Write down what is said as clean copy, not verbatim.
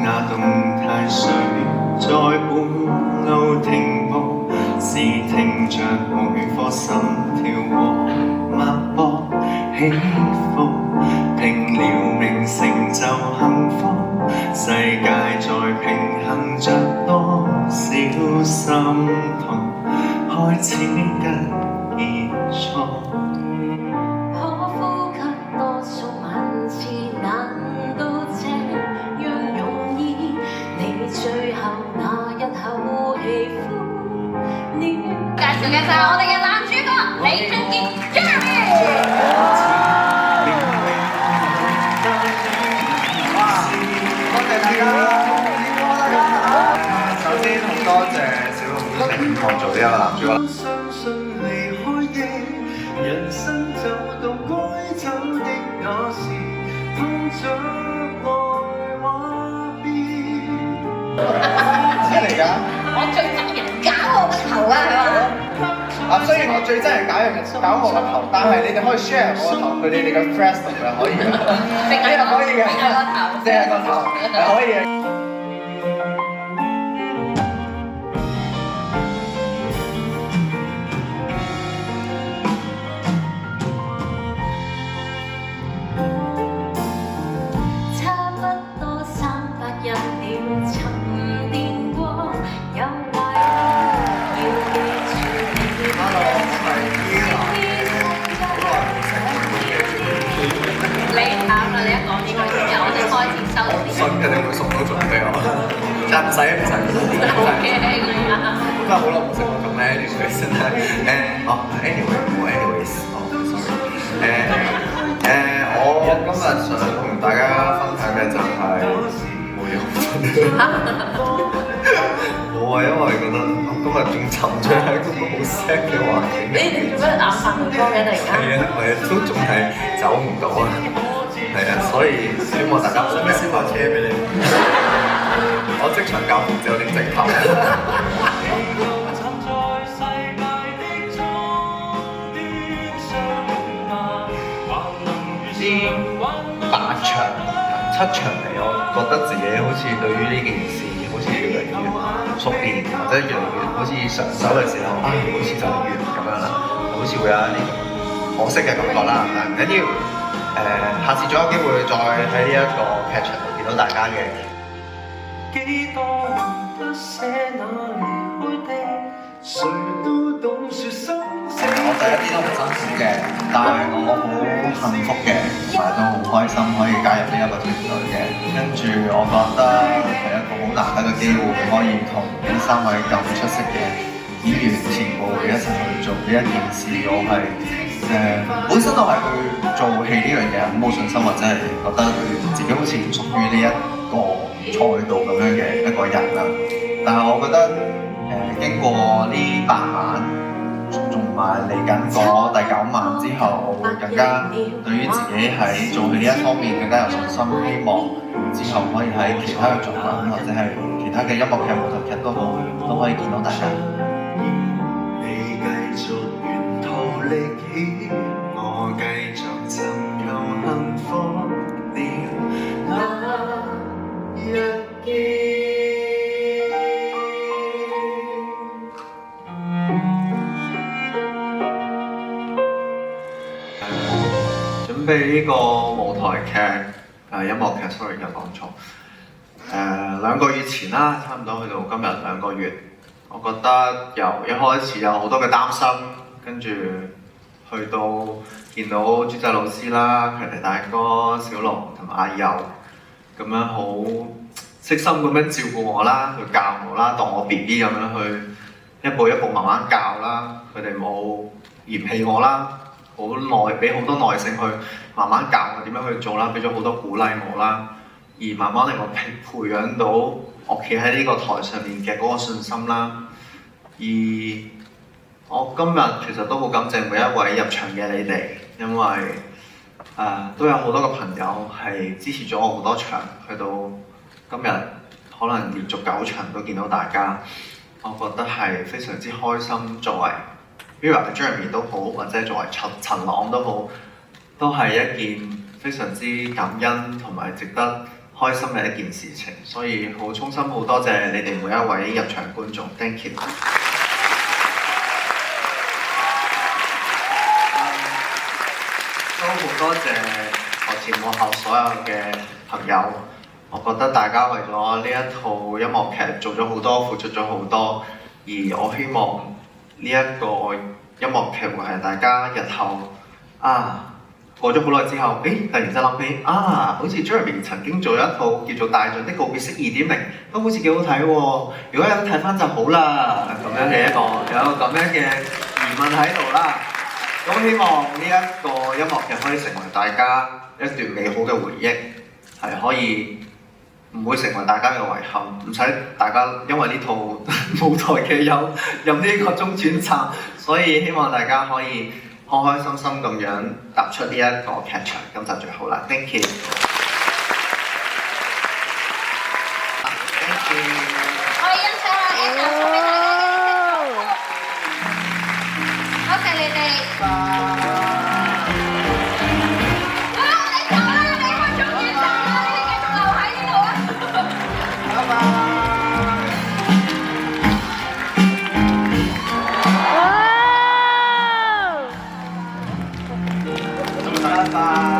那動態水在半路停步，是聽着每顆心跳和脈搏起伏，拼了命成就幸福，世界在平衡着多少心痛，開始跟結束。可呼吸多數萬次，難道這樣容易？你最後那一口氣呼了。介紹嘅就係我哋嘅男主角李俊傑 Jeremy。首先好多謝小龍邀請我做呢一個男主角。相信離開的人生走到該走的那時，碰着愛畫邊。咩嚟㗎？我最憎人搞我個頭啊！佢話。雖然我最憎係搞我個頭，但係你哋可以 share 我個頭，佢哋嘅 friends 同佢可以嘅，淨係可以嘅，淨係個頭，淨係個頭係可以嘅。差不多300日了，沉澱過，有壞要記住你。Hello，我係依蘭。你慘啦！你一講呢句之後，我哋開始收信一定會送到獎俾我，唔使。真係好耐冇食過咁咧，呢個真係我今日想同大家分享嘅就係冇嘢好分冇啊，因為覺得我今日仲沉醉喺一個好 sad 嘅環境。你做咩眼瞓咁多嘅突然間？係啊，都仲係走唔到啊，係啊，所以希望大家使唔使燒架車俾你？我即場教唔知有啲直頭。呢8場、7場嚟，我覺得自己好似對於呢件事好似越嚟越熟練，或者越嚟越好似上手嘅時候，好似就完咁樣啦，好似會有一啲可惜嘅感覺啦。但唔緊要，下次仲有機會再喺呢一個劇場度見到大家嘅。幾多人不捨那離開的，誰都懂說生死。我第一啲都唔辛苦嘅，但係我好幸福嘅，同埋都好開心可以加入呢一個團隊嘅。跟住我覺得係一個好難得嘅機會，可以同呢3位咁出色嘅演員前輩一齊去做呢一件事。我係本身我係對做戲呢樣嘢好冇信心，或者係覺得自己好似唔屬於呢一個賽道咁樣嘅一個人啦。但係我覺得經過呢8晚，仲埋嚟緊個第9晚之後，我會更加對於自己喺做戲呢一方面更加有信心，希望之後可以喺其他嘅作品或者係其他嘅音樂劇、舞台劇都好，都可以見到大家。你繼續沿途歷險，我繼續尋求幸福了那一天。準備呢個舞台劇音樂劇 ，sorry 有講錯。2個月前啦，差唔多去到今日2個月，我覺得由一開始有好多嘅擔心，跟住去到見到朱仔老師啦、強尼大哥、小龍同埋阿佑咁樣好悉心咁樣照顧我啦，去教我啦，當我 BB 咁樣去一步一步慢慢教啦，佢哋冇嫌棄我啦。俾好多耐性去慢慢教我點樣去做啦，俾咗好多鼓勵我啦，而慢慢令我培養到我企喺呢個台上面嘅嗰個信心啦。而我今日其實都好感謝每一位入場嘅你哋，因為都有好多個朋友係支持咗我好多場，去到今日可能連續9場都見到大家，我覺得係非常之開心。作為 Mirror 嘅 Jeremy 都好，或者作為陳朗都好，都係一件非常之感恩同埋值得開心嘅一件事情，所以好衷心好多謝你哋每一位入場觀眾 ，thank you。都好多謝台前幕後所有嘅朋友，我覺得大家為咗呢一套音樂劇做咗好多，付出咗好多，而我希望呢一個音樂劇會係大家日後過咗好耐之後，突然之間諗起好似 Jeremy 曾經做咗一套叫做《大象的告別式2.0》，都好似幾好睇喎。如果有得睇翻就好啦，咁樣嘅有一個咁樣嘅疑問喺度啦。咁希望呢一個音樂劇可以成為大家一段美好嘅回憶，係可以唔會成為大家嘅遺憾，唔使大家因為呢套舞台劇有任呢個中轉站，所以希望大家可以開開心心咁樣踏出呢一個劇場，咁就最好啦。Thank you。Thank you。我哋欣賞下 Anna 送俾大家嘅多謝你哋。我哋走啦，你哋開中轉站啦，你哋繼續留喺呢度啊。拜拜。拜拜。